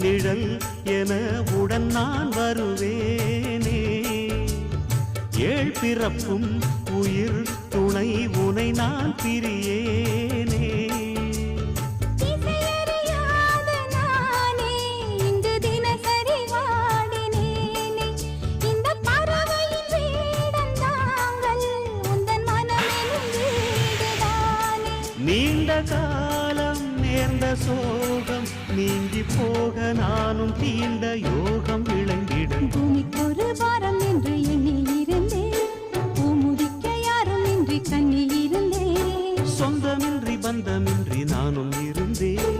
நிழல் என உடன் நான் வருவேனே. ஏழ் பிறப்பும் உயிர் துணை உனை நான் பிரியேனே. நீண்ட காலம் நேர்ந்த சோகம் நீங்கி போக நானும் தீண்ட யோகம் விளங்கிடும். பூமிக்கொரு வாரம் என்று எண்ணி இருந்தேன், பூமுதிக்க யாரும் இன்றி கண்ணி இருந்தேன். சொந்தமின்றி பந்தமின்றி நானும் இருந்தேன்.